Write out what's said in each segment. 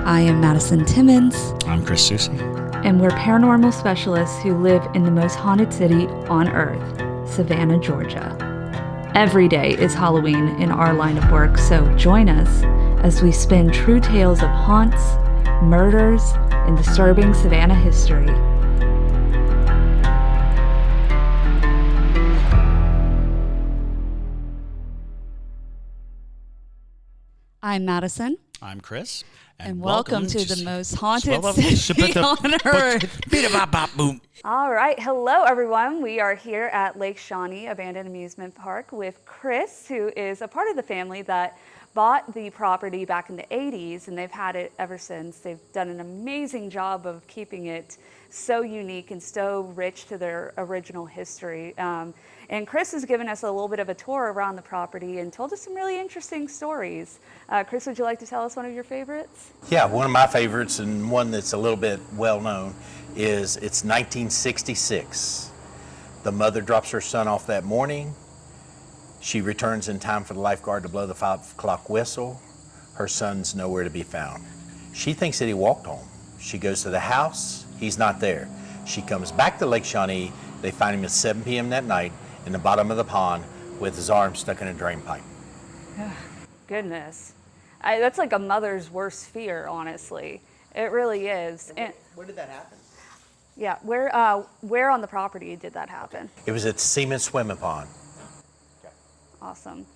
I am Madison Timmons. I'm Chris Susi. And we're paranormal specialists who live in the most haunted city on earth, Savannah, Georgia. Every day is Halloween in our line of work, so join us as we spin true tales of haunts, murders, and disturbing Savannah history. I'm Madison. I'm Chris. And welcome to the most haunted city on earth. All right. Hello, everyone. We are here at Lake Shawnee Abandoned Amusement Park with Chris, who is a part of the family that bought the property back in the 80s, and they've had it ever since. They've done an amazing job of keeping it so unique and so rich to their original history. And Chris has given us a little bit of a tour around the property and told us some really interesting stories. Chris, would you like to tell us one of your favorites? Yeah, one of my favorites, and one that's a little bit well known, is it's 1966. The mother drops her son off that morning. She returns in time for the lifeguard to blow the 5 o'clock whistle. Her son's nowhere to be found. She thinks that he walked home. She goes to the house. He's not there. She comes back to Lake Shawnee. They find him at 7 p.m. that night in the bottom of the pond with his arm stuck in a drain pipe. Goodness. That's like a mother's worst fear, honestly. It really is. And where did that happen? Yeah, where on the property did that happen? It was at the Seaman Swimming Pond. Awesome.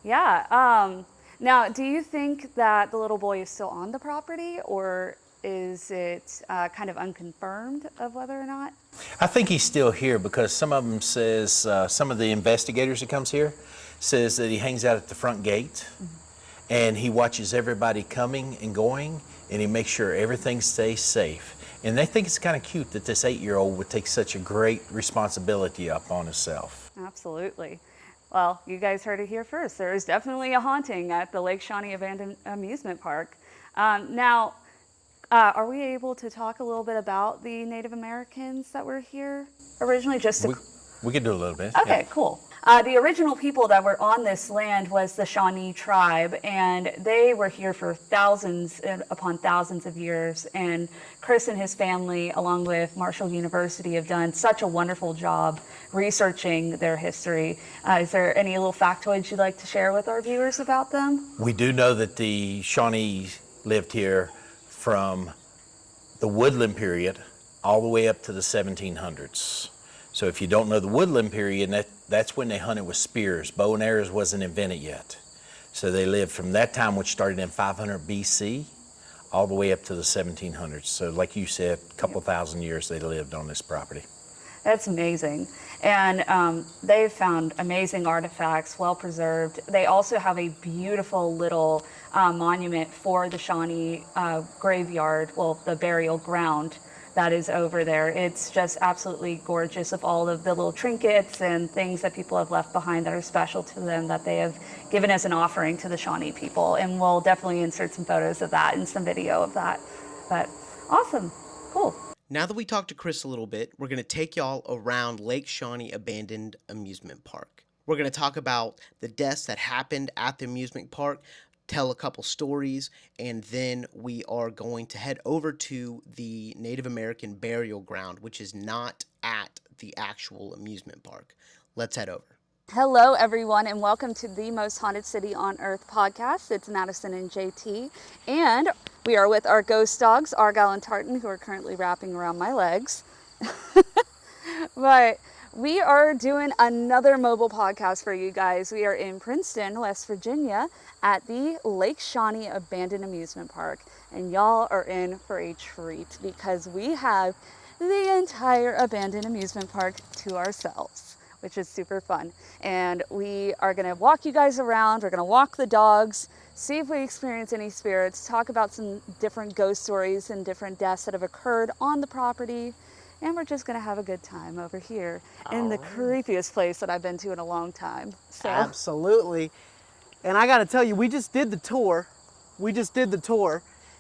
Yeah. Now, do you think that the little boy is still on the property, or is it kind of unconfirmed of whether or not? I think he's still here because some of them says, some of the investigators that comes here says that he hangs out at the front gate and he watches everybody coming and going and he makes sure everything stays safe. And they think it's kind of cute that this 8-year-old would take such a great responsibility up on himself. Absolutely. Well, you guys heard it here first. There is definitely a haunting at the Lake Shawnee Abandoned Amusement Park. Now, are we able to talk a little bit about the Native Americans that were here originally? We could do a little bit. Okay, yeah. Cool. The original people that were on this land was the Shawnee tribe, and they were here for thousands upon thousands of years. And Chris and his family, along with Marshall University, have done such a wonderful job researching their history. Is there any little factoids you'd like to share with our viewers about them? We do know that the Shawnee lived here from the woodland period all the way up to the 1700s. So if you don't know the woodland period, that's when they hunted with spears. Bow and arrows wasn't invented yet. So they lived from that time, which started in 500 BC, all the way up to the 1700s. So like you said, a couple thousand years they lived on this property. That's amazing. And they've found amazing artifacts, well preserved. They also have a beautiful little monument for the Shawnee graveyard, well, the burial ground that is over there. It's just absolutely gorgeous of all of the little trinkets and things that people have left behind that are special to them that they have given as an offering to the Shawnee people. And we'll definitely insert some photos of that and some video of that. But awesome, cool. Now that we talked to Chris a little bit, we're going to take y'all around Lake Shawnee Abandoned Amusement Park. We're going to talk about the deaths that happened at the amusement park, tell a couple stories, and then we are going to head over to the Native American burial ground, which is not at the actual amusement park. Let's head over. Hello, everyone, and welcome to the Most Haunted City on Earth podcast. It's Madison and JT, and we are with our ghost dogs, Argyle and Tartan, who are currently wrapping around my legs. But we are doing another mobile podcast for you guys. We are in Princeton, West Virginia, at the Lake Shawnee Abandoned Amusement Park, and y'all are in for a treat because we have the entire abandoned amusement park to ourselves, which is super fun. And we are gonna walk you guys around. We're gonna walk the dogs, see if we experience any spirits, talk about some different ghost stories and different deaths that have occurred on the property. And we're just gonna have a good time over here in the creepiest place that I've been to in a long time. So. Absolutely. And I gotta tell you, we just did the tour.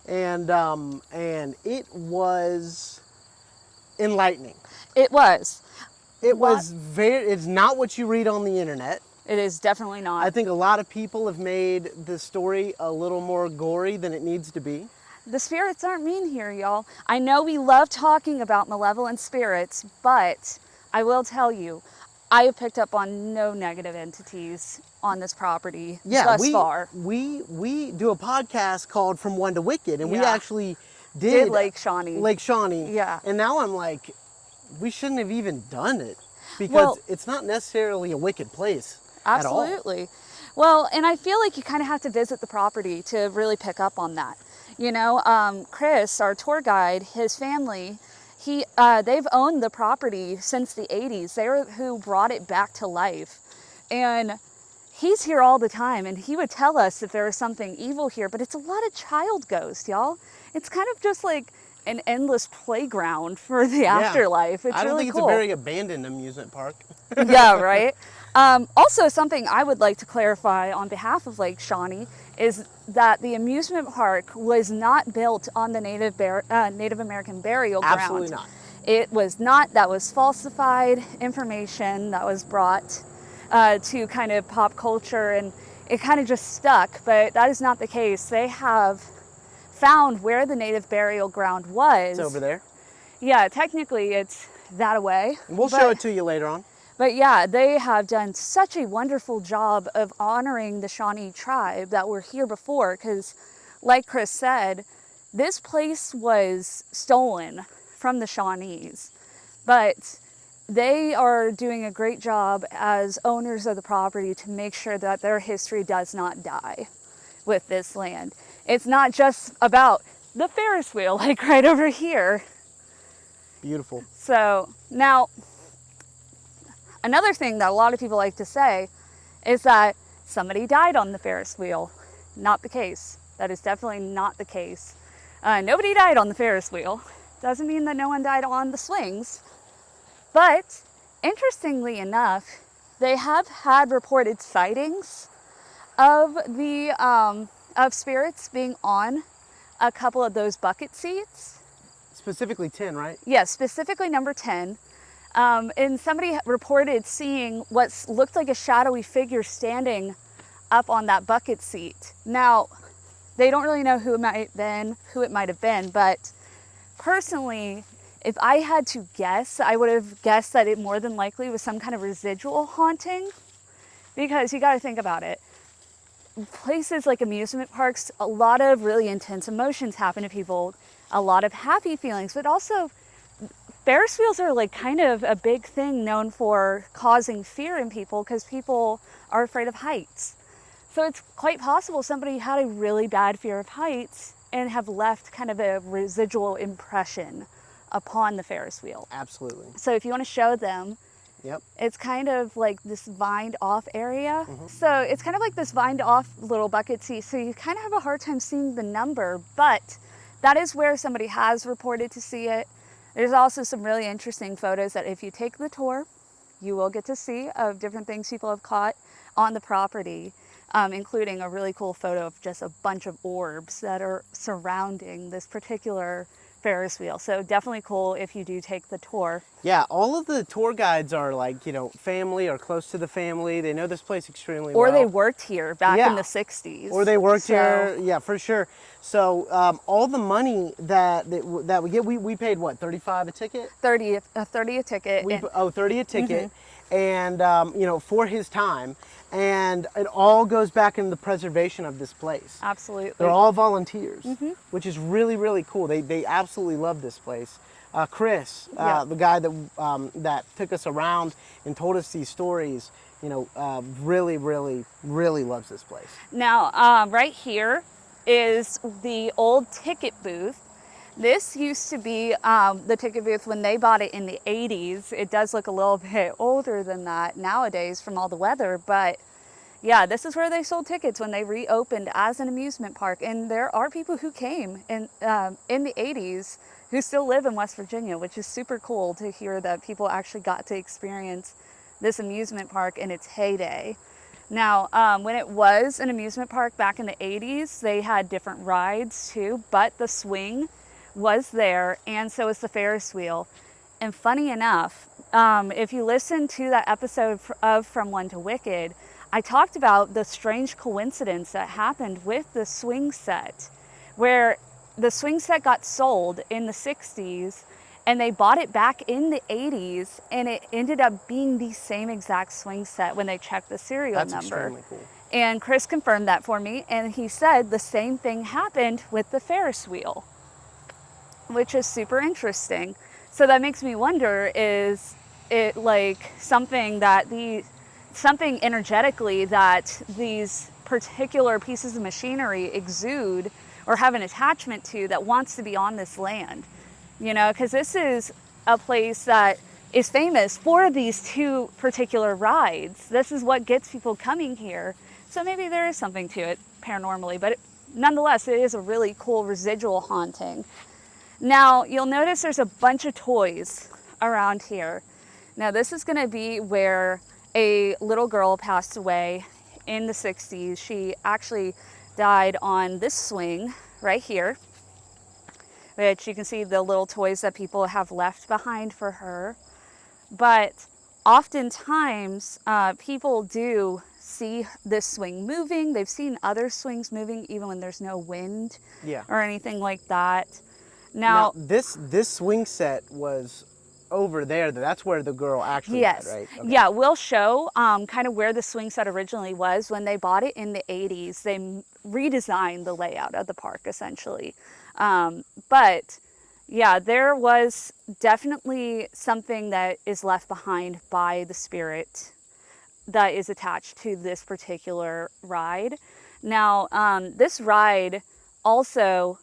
And it was enlightening. It was. It's not what you read on the internet. It is definitely not. I think a lot of people have made the story a little more gory than it needs to be. the spirits aren't mean here, y'all. I know we love talking about malevolent spirits, but I will tell you, I have picked up on no negative entities on this property thus far. We do a podcast called From One to Wicked, and we Yeah. actually Did Lake Shawnee. Lake Shawnee. Yeah. And now I'm like, we shouldn't have even done it because Well, it's not necessarily a wicked place at all. absolutely. Well, and I feel like you kind of have to visit the property to really pick up on that. You know, Chris, our tour guide, his family, they've owned the property since the 80s. They're who brought it back to life. And he's here all the time, and he would tell us if there was something evil here, but it's a lot of child ghosts, y'all. It's kind of just like an endless playground for the afterlife. It's I don't really think cool. it's a very abandoned amusement park. Yeah, right. Also, something I would like to clarify on behalf of Lake Shawnee is that the amusement park was not built on the Native American burial ground. Absolutely not. It was not. That was falsified information that was brought to kind of pop culture, and it kind of just stuck. But that is not the case. They have found where the native burial ground was. It's over there. Yeah, technically it's that away. We'll show it to you later on. But yeah, they have done such a wonderful job of honoring the Shawnee tribe that were here before, because like Chris said, this place was stolen from the Shawnees, but they are doing a great job as owners of the property to make sure that their history does not die with this land. It's not just about the Ferris wheel, like right over here. Beautiful. So now, another thing that a lot of people like to say is that somebody died on the Ferris wheel. Not the case. That is definitely not the case. Nobody died on the Ferris wheel. Doesn't mean that no one died on the swings. But interestingly enough, they have had reported sightings of of spirits being on a couple of those bucket seats. Specifically 10, right? Yes, specifically number 10. And somebody reported seeing what looked like a shadowy figure standing up on that bucket seat. Now, they don't really know who it might have been, but personally, if I had to guess, I would have guessed that it more than likely was some kind of residual haunting, because you got to think about it. Places like amusement parks, a lot of really intense emotions happen to people, a lot of happy feelings, but also Ferris wheels are like kind of a big thing known for causing fear in people because people are afraid of heights. So it's quite possible somebody had a really bad fear of heights and have left kind of a residual impression upon the Ferris wheel. Absolutely. So if you want to show them, Yep. it's kind of like this vined off area. So it's kind of like this vined off little bucket seat. So you kind of have a hard time seeing the number, but that is where somebody has reported to see it. There's also some really interesting photos that if you take the tour, you will get to see of different things people have caught on the property, including a really cool photo of just a bunch of orbs that are surrounding this particular Ferris wheel. So definitely cool if you do take the tour. Yeah, all of the tour guides are like, you know, family or close to the family. They know this place extremely well. Or they worked here back Yeah. in the 60s. Or they worked So- here, yeah, for sure. So all the money that we get, we paid what, 35 a ticket? 30 a ticket. We, and- 30 a ticket, and you know, for his time, and it all goes back into the preservation of this place. Absolutely. They're all volunteers, which is really, really cool. They absolutely love this place. Chris, Yeah. the guy that took us around and told us these stories, you know, really, really, really loves this place. Now, right here is the old ticket booth. This used to be the ticket booth when they bought it in the 80s. It does look a little bit older than that nowadays from all the weather, but yeah, this is where they sold tickets when they reopened as an amusement park. And there are people who came in the 80s who still live in West Virginia, which is super cool to hear that people actually got to experience this amusement park in its heyday. Now, when it was an amusement park back in the 80s, they had different rides too, but the swing was there, and so is the Ferris wheel. And funny enough, if you listen to that episode of From One to Wicked, I talked about the strange coincidence that happened with the swing set, where the swing set got sold in the 60s, and they bought it back in the 80s, and it ended up being the same exact swing set when they checked the serial That's number. extremely cool. And Chris confirmed that for me, and he said the same thing happened with the Ferris wheel, which is super interesting. So that makes me wonder, is it like something energetically that these particular pieces of machinery exude or have an attachment to that wants to be on this land? You know, because this is a place that is famous for these two particular rides. This is what gets people coming here. So maybe there is something to it paranormally, but nonetheless, it is a really cool residual haunting. Now, you'll notice there's a bunch of toys around here. Now, this is going to be where a little girl passed away in the 60s. She actually died on this swing right here, which you can see the little toys that people have left behind for her. But oftentimes, people do see this swing moving. They've seen other swings moving even when there's no wind or anything like that. Now this swing set was over there. That's where the girl actually died, right? Okay. Yeah, we'll show kind of where the swing set originally was. When they bought it in the 80s, they redesigned the layout of the park, essentially. But yeah, there was definitely something that is left behind by the spirit that is attached to this particular ride. Now, this ride also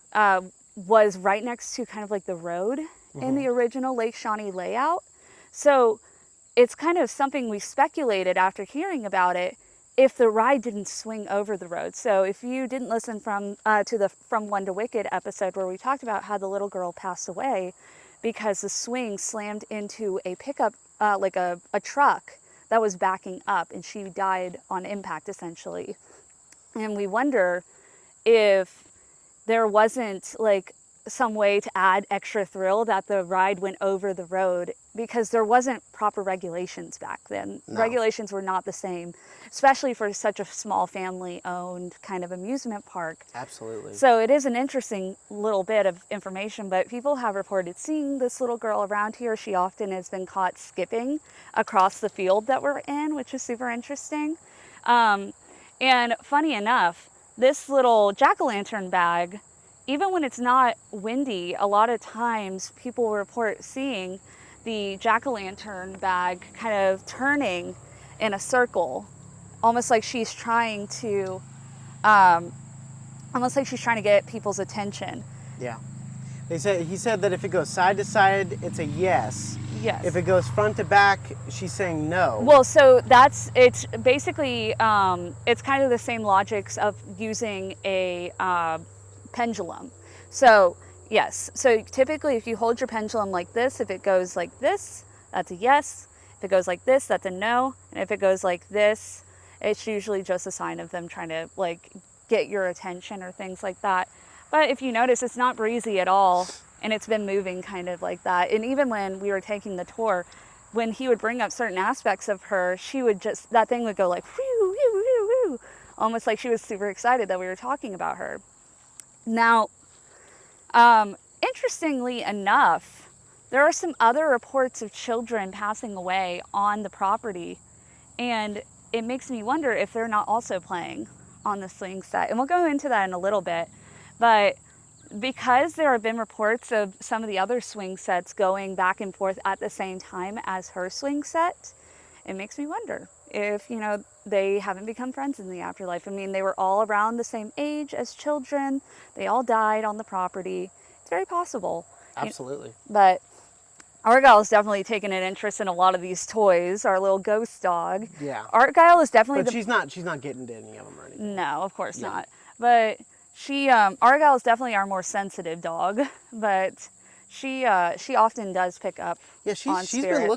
was right next to kind of like the road in the original Lake Shawnee layout. So it's kind of something we speculated after hearing about it, if the ride didn't swing over the road. So if you didn't listen to the From One to Wicked episode where we talked about how the little girl passed away because the swing slammed into a pickup, like a truck that was backing up, and she died on impact essentially. And we wonder if there wasn't like some way to add extra thrill that the ride went over the road, because there wasn't proper regulations back then. No. Regulations were not the same, especially for such a small family-owned kind of amusement park. Absolutely. So it is an interesting little bit of information, but people have reported seeing this little girl around here. She often has been caught skipping across the field that we're in, which is super interesting. And funny enough, this little jack-o'-lantern bag, even when it's not windy, a lot of times people report seeing the jack-o'-lantern bag kind of turning in a circle, almost like she's trying to get people's attention. Yeah. He said that if it goes side to side, it's a yes. Yes. If it goes front to back, she's saying no. Well, so it's basically, it's kind of the same logics of using a pendulum. So yes, so typically if you hold your pendulum like this, if it goes like this, that's a yes. If it goes like this, that's a no. And if it goes like this, it's usually just a sign of them trying to like get your attention or things like that. But if you notice, it's not breezy at all, and it's been moving kind of like that. And even when we were taking the tour, when he would bring up certain aspects of her, that thing would go like whew, whew, whew, whew, almost like she was super excited that we were talking about her. Now, interestingly enough, there are some other reports of children passing away on the property, and it makes me wonder if they're not also playing on the swing set. And we'll go into that in a little bit, but because there have been reports of some of the other swing sets going back and forth at the same time as her swing set, it makes me wonder if, they haven't become friends in the afterlife. I mean, they were all around the same age as children. They all died on the property. It's very possible. Absolutely. But Argyle's definitely taken an interest in a lot of these toys. Our little ghost dog. Yeah. Argyle is definitely. But she's not getting to any of them or anything. No, of course not. But Argyle is definitely our more sensitive dog. But she often does pick up. Yeah, she's been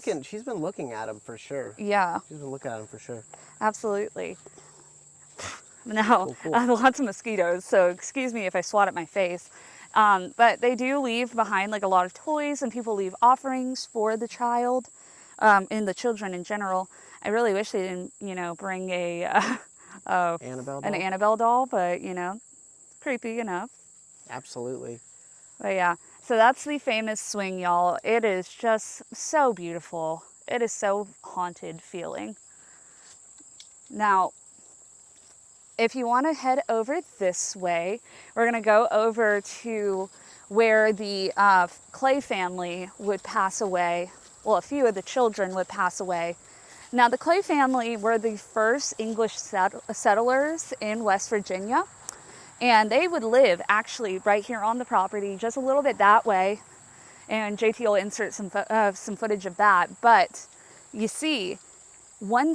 looking at him for sure. Yeah. She's been looking at him for sure. Absolutely. Now, Cool. I have lots of mosquitoes, so excuse me if I swat at my face. But they do leave behind like a lot of toys, and people leave offerings for the child, and the children in general. I really wish they didn't, bring an Annabelle doll, but creepy enough. Absolutely. But yeah, so that's the famous swing, y'all. It is just so beautiful. It is so haunted feeling. Now, if you want to head over this way, we're going to go over to where the Clay family would pass away. Well, a few of the children would pass away. Now, the Clay family were the first English settlers in West Virginia. And they would live actually right here on the property, just a little bit that way. And JT will insert some footage of that. But you see, one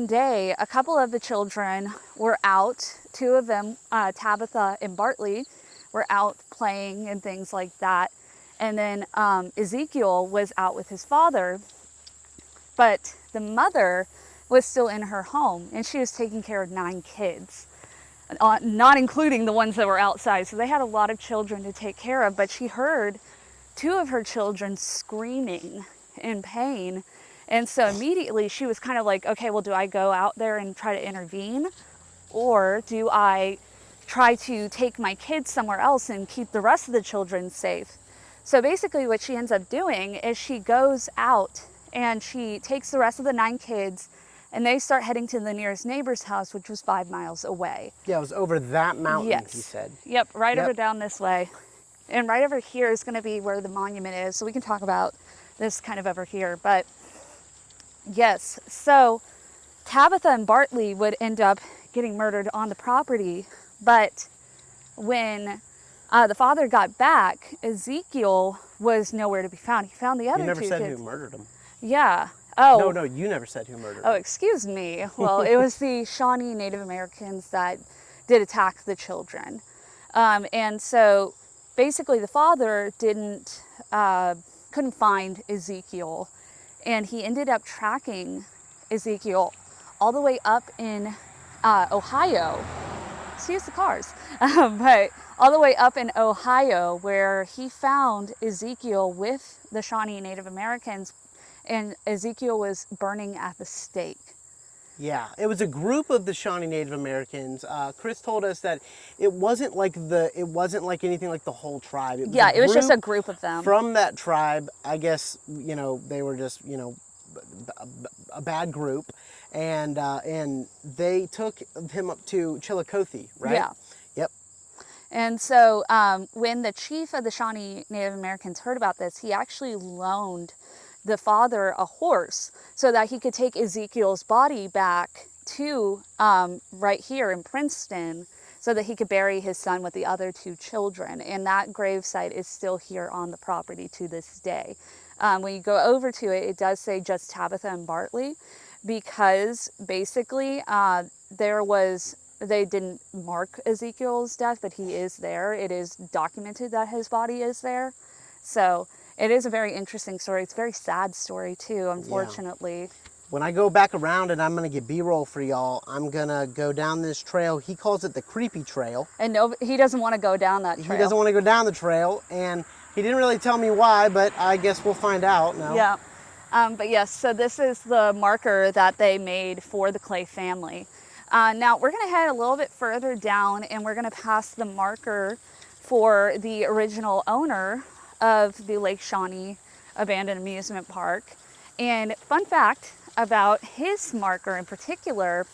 day, a couple of the children were out. Two of them, Tabitha and Bartley, were out playing and things like that. And then Ezekiel was out with his father. But the mother was still in her home, and she was taking care of 9 kids. Not including the ones that were outside. So they had a lot of children to take care of, but she heard 2 of her children screaming in pain. And so immediately she was kind of like, okay, well, do I go out there and try to intervene? Or do I try to take my kids somewhere else and keep the rest of the children safe? So basically what she ends up doing is she goes out and she takes the rest of the 9 kids, and they start heading to the nearest neighbor's house, which was 5 miles away. Yeah, it was over that mountain, Yes. he said. Yep, right Yep. over down this way. And right over here is going to be where the monument is. So we can talk about this kind of over here. But yes, so Tabitha and Bartley would end up getting murdered on the property. But when the father got back, Ezekiel was nowhere to be found. He found the other 2 kids. You never said who murdered him. Yeah. Oh. No, you never said who murdered him. Oh, excuse me. Well, it was the Shawnee Native Americans that did attack the children. And so basically the father couldn't find Ezekiel, and he ended up tracking Ezekiel all the way up in Ohio. Excuse the cars. But all the way up in Ohio, where he found Ezekiel with the Shawnee Native Americans, and Ezekiel was burning at the stake. Yeah, it was a group of the Shawnee Native Americans. Chris told us that it wasn't like anything like the whole tribe. It was just a group of them from that tribe. I guess they were just a bad group, and they took him up to Chillicothe, right? Yeah. Yep. And so when the chief of the Shawnee Native Americans heard about this, he actually loaned the father a horse so that he could take Ezekiel's body back to right here in Princeton, so that he could bury his son with the other 2 children. And that gravesite is still here on the property to this day. When you go over to it, it does say just Tabitha and Bartley, because basically they didn't mark Ezekiel's death, but he is there. It is documented that his body is there. So it is a very interesting story. It's a very sad story too, unfortunately. Yeah. When I go back around and I'm going to get B-roll for y'all, I'm going to go down this trail. He calls it the Creepy Trail. And no, he doesn't want to go down that trail. He doesn't want to go down the trail, and he didn't really tell me why, but I guess we'll find out now. Yeah. But yes, so this is the marker that they made for the Clay family. Now we're going to head a little bit further down, and we're going to pass the marker for the original owner of the Lake Shawnee Abandoned Amusement Park. And fun fact about his marker in particular,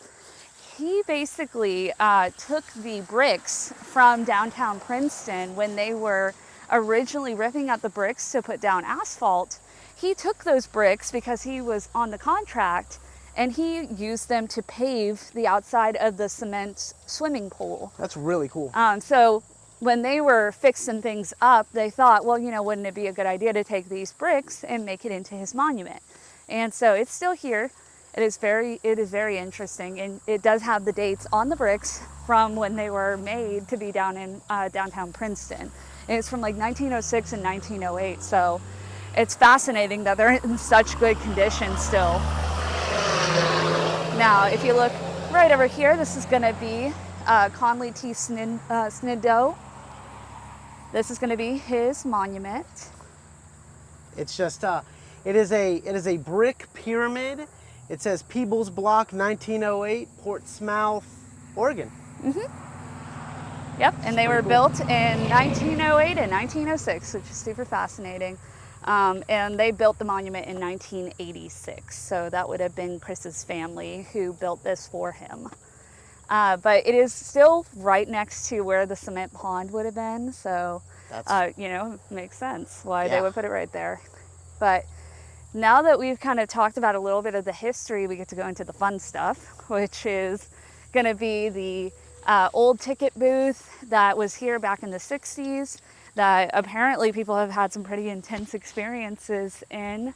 he basically took the bricks from downtown Princeton when they were originally ripping up the bricks to put down asphalt. He took those bricks because he was on the contract, and he used them to pave the outside of the cement swimming pool. That's really cool. So when they were fixing things up, they thought, well, wouldn't it be a good idea to take these bricks and make it into his monument? And so it's still here. It is very interesting, and it does have the dates on the bricks from when they were made to be down in downtown Princeton. And it's from like 1906 and 1908. So it's fascinating that they're in such good condition still. Now, if you look right over here, this is going to be Conley T. Sniddow. This is going to be his monument. It's just, it is a brick pyramid. It says Peebles Block, 1908, Portsmouth, Oregon. Yep, and they were built in 1908 and 1906, which is super fascinating. And they built the monument in 1986, so that would have been Chris's family who built this for him. But it is still right next to where the cement pond would have been, so you know, makes sense why they would put it right there. But now that we've kind of talked about a little bit of the history, we get to go into the fun stuff, which is going to be the old ticket booth that was here back in the 60s that apparently people have had some pretty intense experiences in.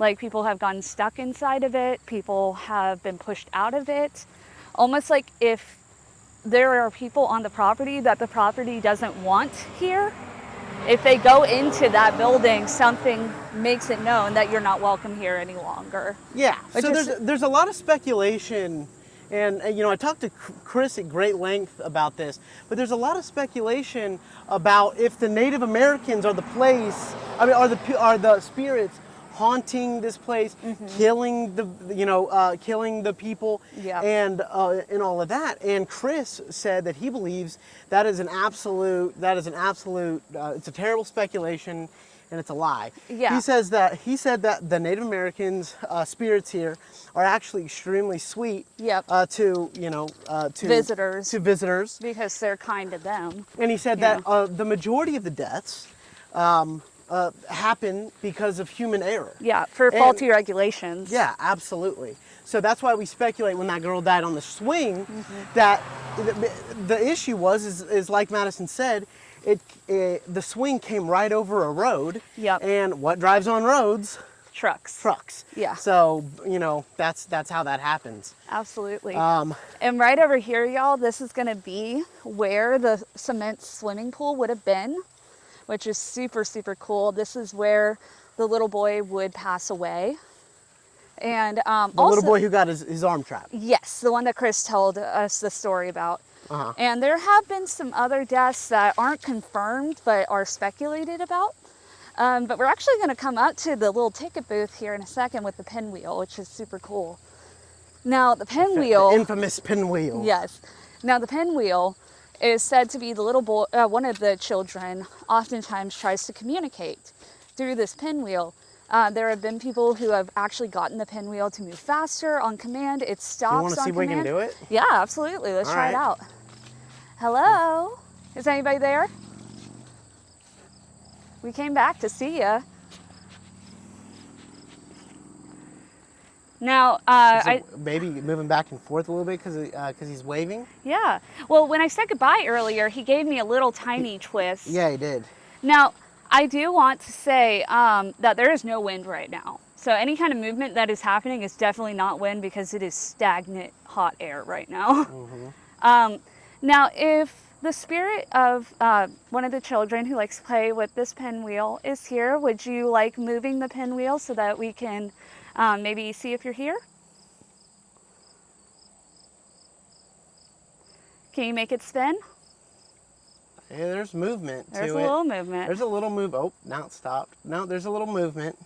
Like, people have gotten stuck inside of it, people have been pushed out of it, almost like if there are people on the property that the property doesn't want here, if they go into that building, something makes it known that you're not welcome here any longer. Yeah, so there's a lot of speculation, and you know, I talked to Chris at great length about this, but there's a lot of speculation about if the Native Americans are the place, I mean, are the spirits haunting this place, killing the people, and all of that. And Chris said that he believes that is an absolute, it's a terrible speculation, and it's a lie. Yeah. He said that the Native Americans spirits here are actually extremely sweet. To visitors. Because they're kind to them. And he said that the majority of the deaths happen because of human error. Yeah, for faulty regulations. Yeah, absolutely. So that's why we speculate when that girl died on the swing, that the issue is like Madison said, the swing came right over a road. And what drives on roads? Trucks. Yeah. So, you know, that's how that happens. Absolutely. And right over here, y'all, this is going to be where the cement swimming pool would have been, which is super, super cool. This is where the little boy would pass away. And the little boy who got his arm trapped. Yes, the one that Chris told us the story about. And there have been some other deaths that aren't confirmed but are speculated about. But we're actually going to come up to the little ticket booth here in a second with the pinwheel, which is super cool. Now, the pinwheel... The infamous pinwheel. Yes. Now, the pinwheel is said to be the little boy, one of the children oftentimes tries to communicate through this pinwheel. There have been people who have actually gotten the pinwheel to move faster on command. It stops on command. You want to see if we can do it? Yeah, absolutely. Let's try it out. Hello? Is anybody there? We came back to see you. Now, maybe moving back and forth a little bit because he's waving? Yeah. Well, when I said goodbye earlier, he gave me a little tiny twist. Yeah, he did. Now, I do want to say that there is no wind right now. So any kind of movement that is happening is definitely not wind because it is stagnant hot air right now. Now, if the spirit of one of the children who likes to play with this pinwheel is here, would you like moving the pinwheel so that we can maybe see if you're here? Can you make it spin? Yeah, there's movement to it. There's a little movement. There's a little move. Oh, now it stopped. No, there's a little movement.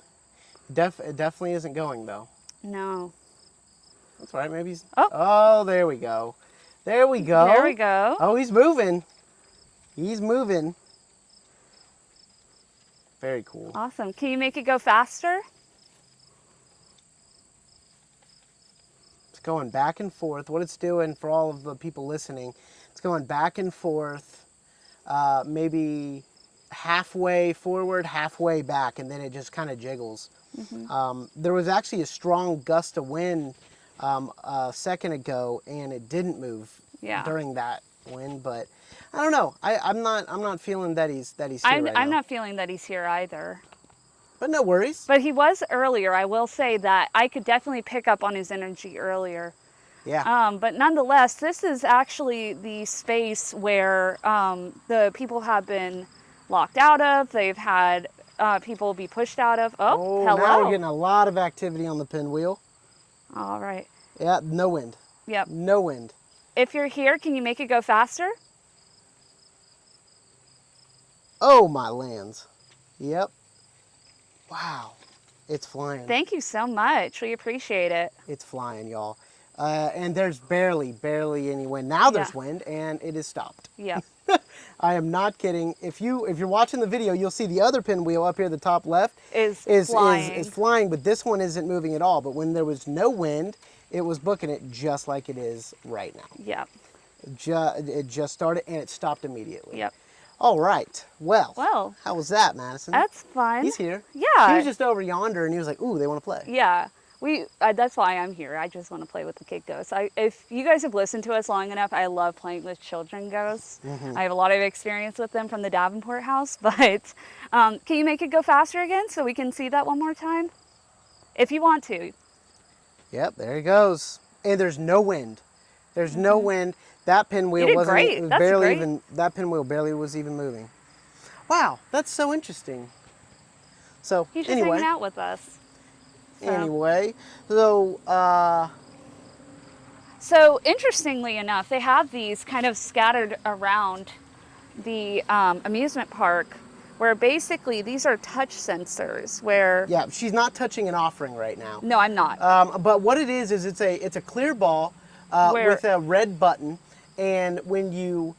It definitely isn't going though. No. That's right. Maybe he's. Oh, there we go. There we go. There we go. Oh, he's moving. He's moving. Very cool. Awesome. Can you make it go faster? It's going back and forth. What it's doing for all of the people listening, it's going back and forth, maybe halfway forward, halfway back, and then it just kind of jiggles. There was actually a strong gust of wind a second ago, and it didn't move during that wind, but I don't know. I'm not feeling that he's here right now. I'm not feeling that he's here either. But no worries. But he was earlier. I will say that I could definitely pick up on his energy earlier. Yeah. But nonetheless, this is actually the space where the people have been locked out of. They've had people be pushed out of. Oh, hello. Now we're getting a lot of activity on the pinwheel. All right. Yeah, no wind. Yep. No wind. If you're here, can you make it go faster? Oh, my lands. Yep. Wow. It's flying. Thank you so much. We appreciate it. It's flying, y'all. And there's barely any wind. Now there's wind, and it is stopped. Yep. I am not kidding. If you're watching the video, you'll see the other pinwheel up here at the top left Is is flying. flying, but this one isn't moving at all. But when there was no wind, it was booking it just like it is right now. Yep. It just started and it stopped immediately. Yep. All right. Well, Well, how was that, Madison? that's fun. He's here. Yeah. He was just over yonder, and he was like, "Ooh, they want to play." Yeah. That's why I'm here. I just want to play with the kid ghosts. If you guys have listened to us long enough, I love playing with children ghosts. I have a lot of experience with them from the Davenport house, but can you make it go faster again so we can see that one more time? If you want to. Yep, there he goes. And there's no wind. There's no wind. That pinwheel You did wasn't great. it was That's barely great. even that pinwheel barely was even moving. Wow, that's so interesting. So He's just anyway, hanging out with us. So interestingly enough, they have these kind of scattered around the amusement park where basically these are touch sensors where... yeah, she's not touching an offering right now. No, I'm not. But what it is it's a clear ball with a red button, and when you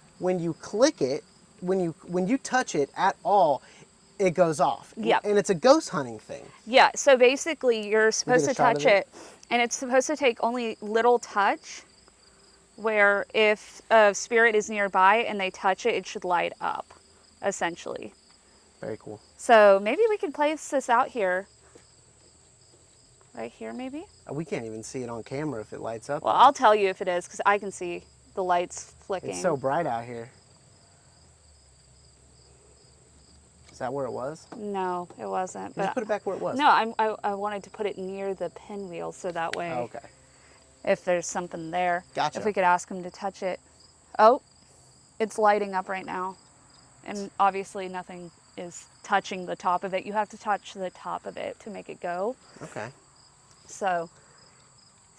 click it, when you touch it at all, it goes off. Yep. And it's a ghost hunting thing. Yeah, so basically you're supposed a to shot of touch it? it, and it's supposed to take only little touch, where if a spirit is nearby and they touch it, it should light up, essentially. Very cool. So maybe we can place this out here. Right here, maybe? We can't even see it on camera if it lights up. Well, I'll tell you if it is, because I can see the lights flicking. It's so bright out here. Is that where it was? No, it wasn't. Just But put it back where it was. no, I wanted to put it near the pinwheel so that way, Oh, okay. if there's something there, Gotcha. if we could ask him to touch it. Oh, it's lighting up right now, and obviously nothing is touching the top of it. You have to touch the top of it to make it go. Okay. So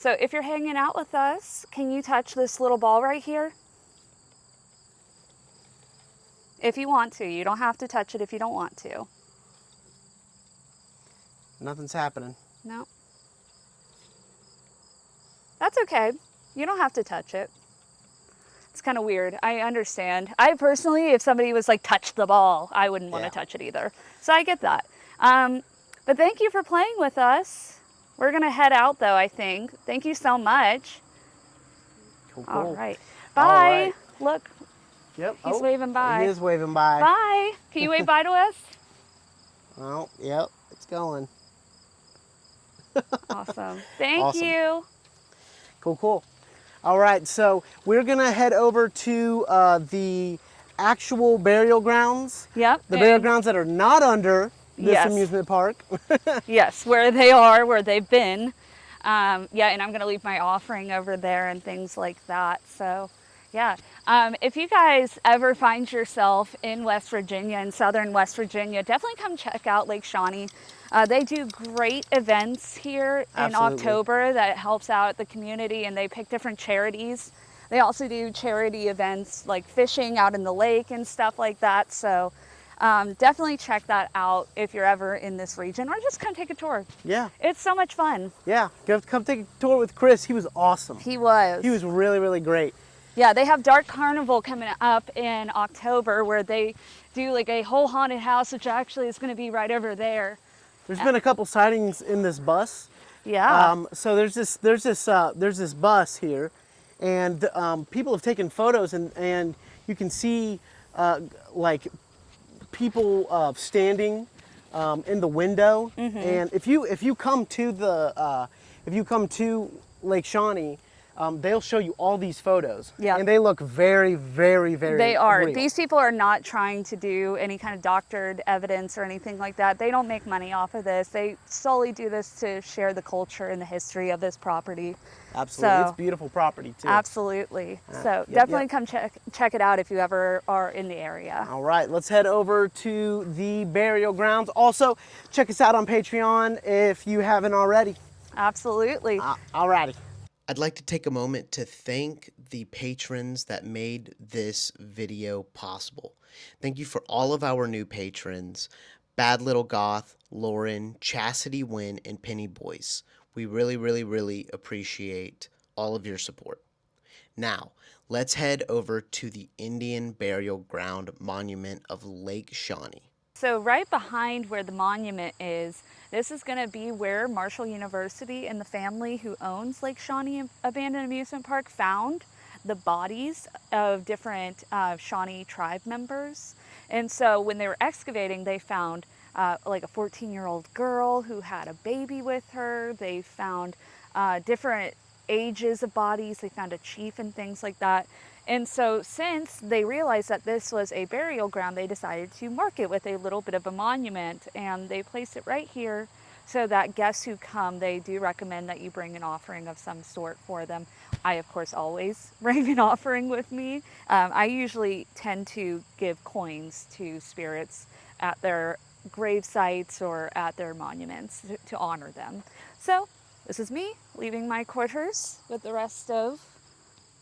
if you're hanging out with us, can you touch this little ball right here? If you want to. You don't have to touch it if you don't want to. Nothing's happening. No. That's okay. You don't have to touch it. It's kind of weird. I understand. I personally, if somebody was like, touch the ball, I wouldn't want to touch it either. So I get that. But thank you for playing with us. We're going to head out though, I think. Thank you so much. Cool. All right. All Bye. right. Look, Yep. he's waving bye. He is waving bye. Bye. Can you wave bye to us? Oh, yep. It's going. Awesome. Thank Awesome. you. Cool. All right, so we're gonna head over to the actual burial grounds. Yep. The burial and- grounds that are not under this Yes. amusement park. Yes, where they are, where they've been. Yeah, and I'm going to leave my offering over there and things like that. So, yeah. If you guys ever find yourself in West Virginia, in southern West Virginia, definitely come check out Lake Shawnee. They do great events here in Absolutely. October that helps out the community, and they pick different charities. They also do charity events like fishing out in the lake and stuff like that. So definitely check that out if you're ever in this region, or just come take a tour. Yeah, It's so much fun. yeah. Come take a tour with Chris. He was awesome. He was. He was really, really great. Yeah, they have Dark Carnival coming up in October where they do like a whole haunted house, which actually is going to be right over there. There's been a couple sightings in this bus. Yeah. So there's this bus here, and people have taken photos, and you can see like people standing in the window. Mm-hmm. And if you come to Lake Shawnee, they'll show you all these photos. Yeah. And they look very, very, very They are. real. These people are not trying to do any kind of doctored evidence or anything like that. They don't make money off of this. They solely do this to share the culture and the history of this property. Absolutely. So- It's beautiful property too. Absolutely. So yep, definitely yep. come check it out if you ever are in the area. All right, let's head over to the burial grounds. Also, check us out on Patreon if you haven't already. Absolutely. Alrighty. I'd like to take a moment to thank the patrons that made this video possible. Thank you for all of our new patrons, Bad Little Goth, Lauren, Chastity Wynn, and Penny Boyce. We really, really, really appreciate all of your support. Now, let's head over to the Indian Burial Ground Monument of Lake Shawnee. So right behind where the monument is, this is going to be where Marshall University and the family who owns Lake Shawnee Abandoned Amusement Park found the bodies of different Shawnee tribe members. And so when they were excavating, they found like a 14-year-old girl who had a baby with her. They found different ages of bodies. They found a chief and things like that. And so since they realized that this was a burial ground, they decided to mark it with a little bit of a monument, and they placed it right here so that guests who come, they do recommend that you bring an offering of some sort for them. I, of course, always bring an offering with me. I usually tend to give coins to spirits at their grave sites or at their monuments to honor them. So this is me leaving my quarters with the rest of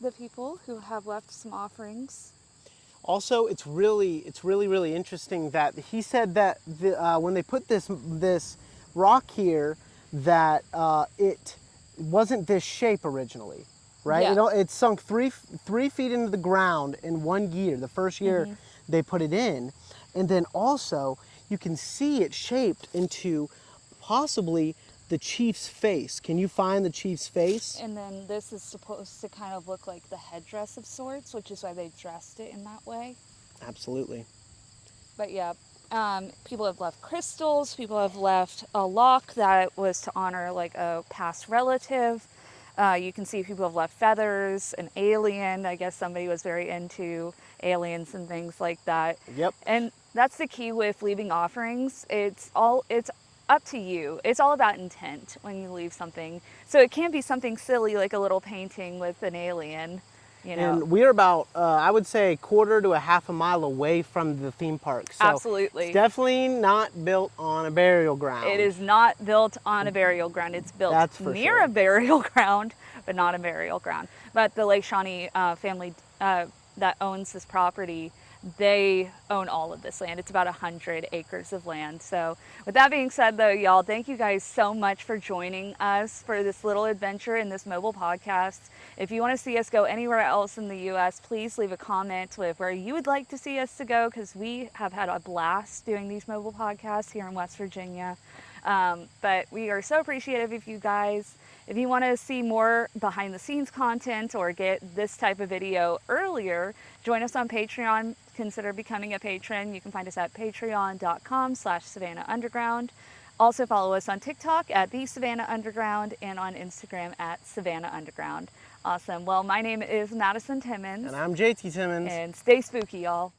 the people who have left some offerings. Also, it's really interesting that he said that when they put this rock here, that it wasn't this shape originally, right? Yeah. It sunk three feet into the ground in 1 year, the first year they put it in, and then also you can see it shaped into possibly the chief's face. Can you find the chief's face? And then this is supposed to kind of look like the headdress of sorts, which is why they dressed it in that way. Absolutely. But yeah, people have left crystals. People have left a lock that was to honor like a past relative. You can see people have left feathers, an alien. I guess somebody was very into aliens and things like that. Yep. And that's the key with leaving offerings. It's up to you. It's all about intent when you leave something. So it can be something silly like a little painting with an alien, you know. And we're about, I would say, a quarter to a half a mile away from the theme park. So Absolutely. It's definitely not built on a burial ground. It is not built on a burial ground. It's built near sure. a burial ground, but not a burial ground. But the Lake Shawnee family that owns this property, they own all of this land. It's about 100 acres of land. So with that being said, though, y'all, thank you guys so much for joining us for this little adventure in this mobile podcast. If you want to see us go anywhere else in the U.S., please leave a comment with where you would like to see us to go, because we have had a blast doing these mobile podcasts here in West Virginia. But we are so appreciative of you guys. If you want to see more behind the scenes content or get this type of video earlier, join us on Patreon. Consider becoming a patron. You can find us at patreon.com/Savannah Underground. Also follow us on TikTok at The Savannah Underground and on Instagram at Savannah Underground. Awesome. Well, my name is Madison Timmons. And I'm JT Timmons. And stay spooky, y'all.